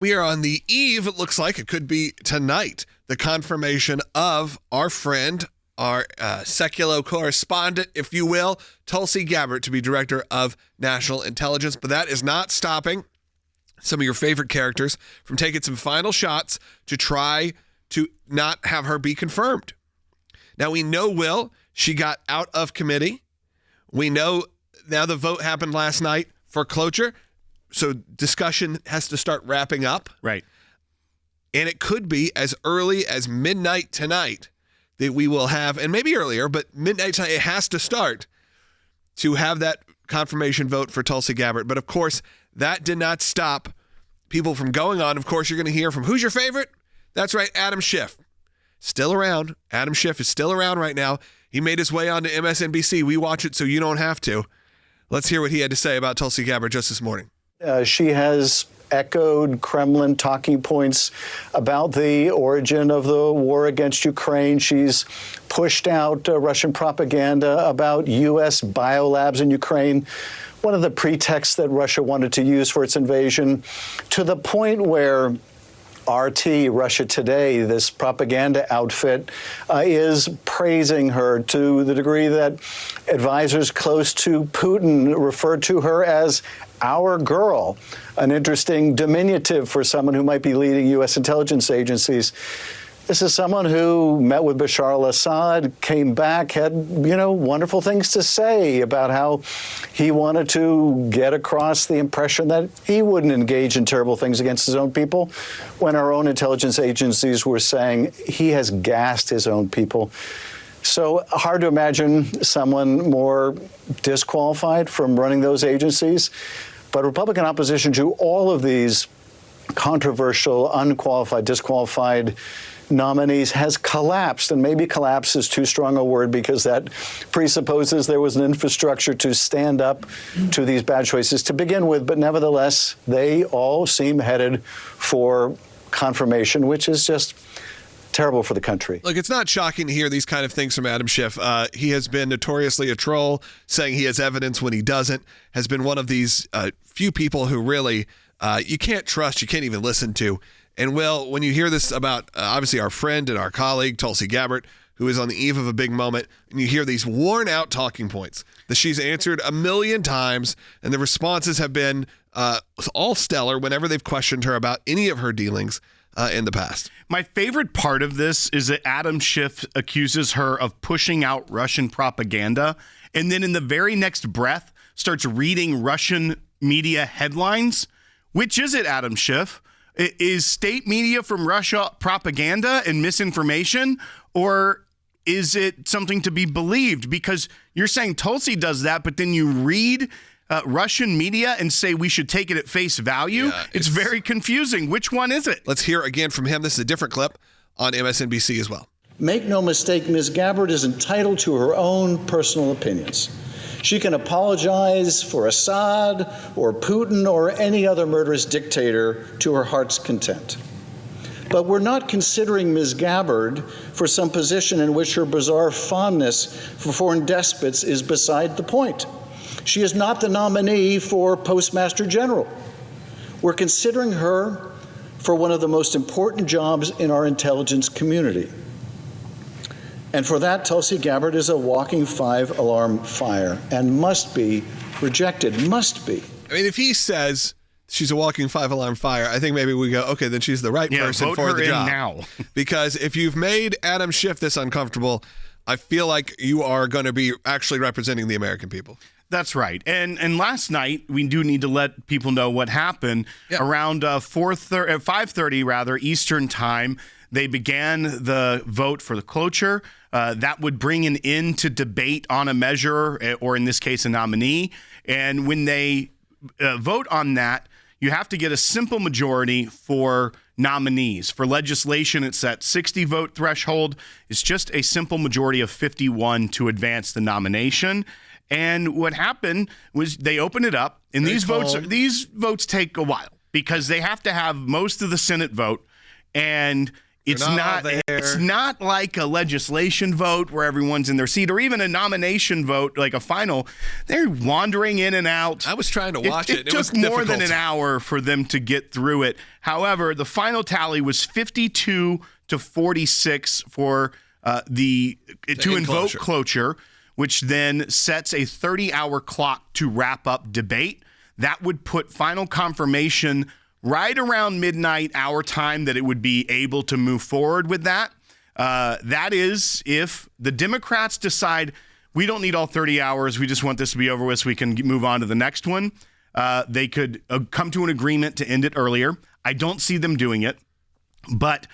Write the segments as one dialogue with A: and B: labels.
A: We are on the eve, it looks like it could be tonight, the confirmation of our friend, our secular correspondent, if you will, Tulsi Gabbard, to be director of national intelligence. But that is not stopping some of your favorite characters from taking some final shots to try to not have her be confirmed. Now, we know, Will, she got out of committee. We know now the vote happened last night for cloture. So discussion has to start wrapping up.
B: Right.
A: And it could be as early as midnight tonight that we will have, and maybe earlier, but midnight tonight, it has to start to have that confirmation vote for Tulsi Gabbard. But of course, that did not stop people from going on. Of course, you're going to hear from who's your favorite? That's right, Adam Schiff. Still around. Adam Schiff is still around right now. He made his way onto MSNBC. We watch it so you don't have to. Let's hear what he had to say about Tulsi Gabbard just this morning.
C: She has echoed Kremlin talking points about the origin of the war against Ukraine. She's pushed out Russian propaganda about U.S. biolabs in Ukraine, one of the pretexts that Russia wanted to use for its invasion, to the point where RT, Russia Today, this propaganda outfit, is praising her to the degree that advisors close to Putin refer to her as our girl, an interesting diminutive for someone who might be leading U.S. intelligence agencies. This is someone who met with Bashar al-Assad, came back, had, wonderful things to say about how he wanted to get across the impression that he wouldn't engage in terrible things against his own people, when our own intelligence agencies were saying he has gassed his own people. So hard to imagine someone more disqualified from running those agencies. But Republican opposition to all of these controversial, unqualified, disqualified nominees has collapsed. And maybe collapse is too strong a word because that presupposes there was an infrastructure to stand up to these bad choices to begin with. But nevertheless, they all seem headed for confirmation, which is just terrible for the country.
A: Look, it's not shocking to hear these kind of things from Adam Schiff. He has been notoriously a troll, saying he has evidence when he doesn't, has been one of these few people who really you can't trust, you can't even listen to. And, Will, when you hear this about, obviously, our friend and our colleague, Tulsi Gabbard, who is on the eve of a big moment, and you hear these worn-out talking points that she's answered a million times, and the responses have been all stellar whenever they've questioned her about any of her dealings in the past.
B: My favorite part of this is that Adam Schiff accuses her of pushing out Russian propaganda, and then in the very next breath starts reading Russian media headlines. Which is it, Adam Schiff? Is state media from Russia propaganda and misinformation, or is it something to be believed? Because you're saying Tulsi does that, but then you read Russian media and say we should take it at face value. Yeah, it's very confusing. Which one is it?
A: Let's hear again from him. This is a different clip on MSNBC as well.
C: Make no mistake, Ms. Gabbard is entitled to her own personal opinions. She can apologize for Assad or Putin or any other murderous dictator to her heart's content. But we're not considering Ms. Gabbard for some position in which her bizarre fondness for foreign despots is beside the point. She is not the nominee for Postmaster General. We're considering her for one of the most important jobs in our intelligence community. And for that, Tulsi Gabbard is a walking five-alarm fire and must be rejected, must be.
A: I mean, if he says she's a walking five-alarm fire, I think maybe we go, okay, then she's the right person for the job.
B: Now.
A: Because if you've made Adam Schiff this uncomfortable, I feel like you are going to be actually representing the American people.
B: That's right. And last night, we do need to let people know what happened. Yeah. Around 5:30 Eastern time, they began the vote for the cloture. That would bring an end to debate on a measure, or in this case, a nominee. And when they vote on that, you have to get a simple majority for nominees. For legislation, it's that 60-vote threshold. It's just a simple majority of 51 to advance the nomination. And what happened was they opened it up, and these votes take a while because they have to have most of the Senate vote. And It's not like a legislation vote where everyone's in their seat, or even a nomination vote, like a final. They're wandering in and out.
A: I was trying to watch it.
B: It took more than an hour for them to get through it. However, the final tally was 52 to 46 for to invoke cloture, which then sets a 30-hour clock to wrap up debate. That would put final confirmation right around midnight our time that it would be able to move forward with that. That is, if the Democrats decide we don't need all 30 hours, we just want this to be over with so we can move on to the next one, they could come to an agreement to end it earlier. I don't see them doing it, but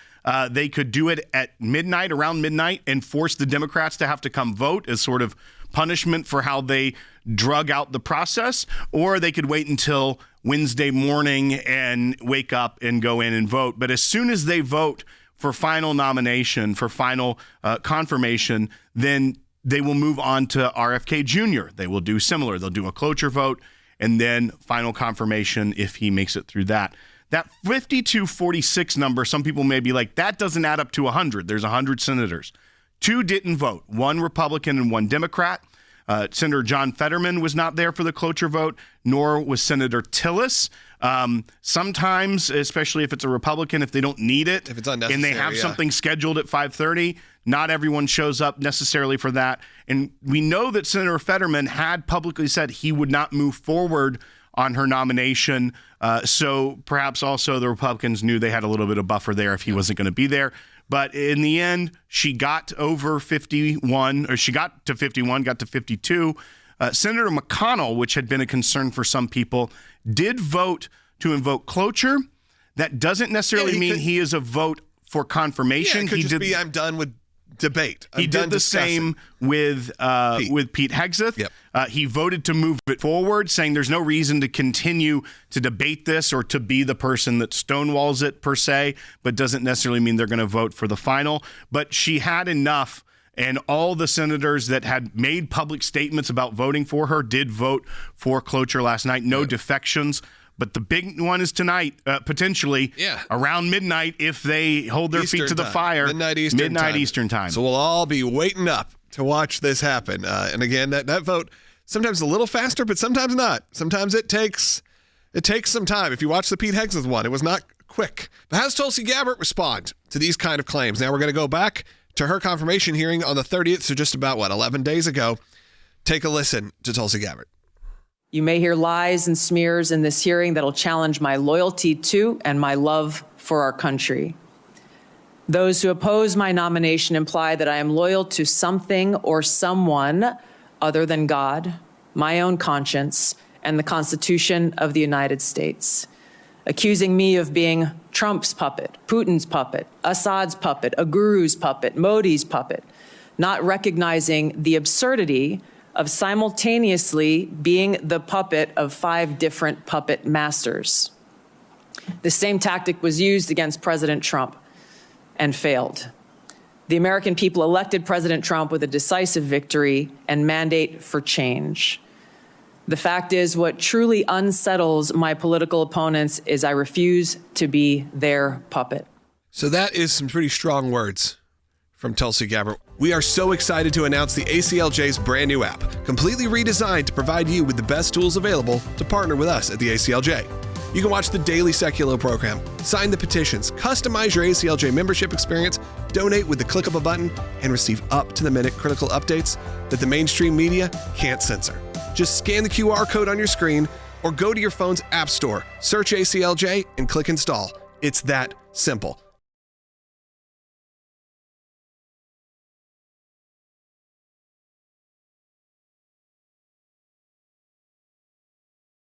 B: they could do it at midnight, around midnight, and force the Democrats to have to come vote as sort of punishment for how they drug out the process, or they could wait until Wednesday morning and wake up and go in and vote. But as soon as they vote for final nomination, for final confirmation, then they will move on to RFK Jr. They will do similar. They'll do a cloture vote and then final confirmation if he makes it through that. That 52-46 number, some people may be like, that doesn't add up to 100. There's 100 senators. 2 didn't vote, 1 Republican and 1 Democrat. Senator John Fetterman was not there for the cloture vote, nor was Senator Tillis. Sometimes, especially if it's a Republican, if they don't need it,
A: if it's unnecessary,
B: and they have something scheduled at 5:30, not everyone shows up necessarily for that. And we know that Senator Fetterman had publicly said he would not move forward on her nomination. So perhaps also the Republicans knew they had a little bit of buffer there if he wasn't going to be there. But in the end, she got over 51, or she got to 51, got to 52. Senator McConnell, which had been a concern for some people, did vote to invoke cloture. That doesn't necessarily mean he is a vote for confirmation.
A: Yeah, it could just be, I'm done with debate.
B: He did the same with Pete Hegseth.
A: Yep.
B: He voted to move it forward, saying there's no reason to continue to debate this or to be the person that stonewalls it per se, but doesn't necessarily mean they're going to vote for the final. But she had enough, and all the senators that had made public statements about voting for her did vote for cloture last night. No defections. But the big one is tonight, potentially around midnight, if they hold their feet to the fire.
A: Midnight Eastern time. So we'll all be waiting up to watch this happen. And again, that vote, sometimes a little faster, but sometimes not. Sometimes it takes some time. If you watch the Pete Hegseth one, it was not quick. But how does Tulsi Gabbard respond to these kind of claims? Now we're going to go back to her confirmation hearing on the 30th, so just about, 11 days ago. Take a listen to Tulsi Gabbard.
D: You may hear lies and smears in this hearing that'll challenge my loyalty to and my love for our country. Those who oppose my nomination imply that I am loyal to something or someone other than God, my own conscience, and the Constitution of the United States, accusing me of being Trump's puppet, Putin's puppet, Assad's puppet, a guru's puppet, Modi's puppet, not recognizing the absurdity of simultaneously being the puppet of 5 different puppet masters. The same tactic was used against President Trump and failed. The American people elected President Trump with a decisive victory and mandate for change. The fact is, what truly unsettles my political opponents is I refuse to be their puppet.
A: So that is some pretty strong words from Tulsi Gabbard. We are so excited to announce the ACLJ's brand new app, completely redesigned to provide you with the best tools available to partner with us at the ACLJ. You can watch the daily Seculo program, sign the petitions, customize your ACLJ membership experience, donate with the click of a button, and receive up-to-the-minute critical updates that the mainstream media can't censor. Just scan the QR code on your screen or go to your phone's app store, search ACLJ, and click install. It's that simple.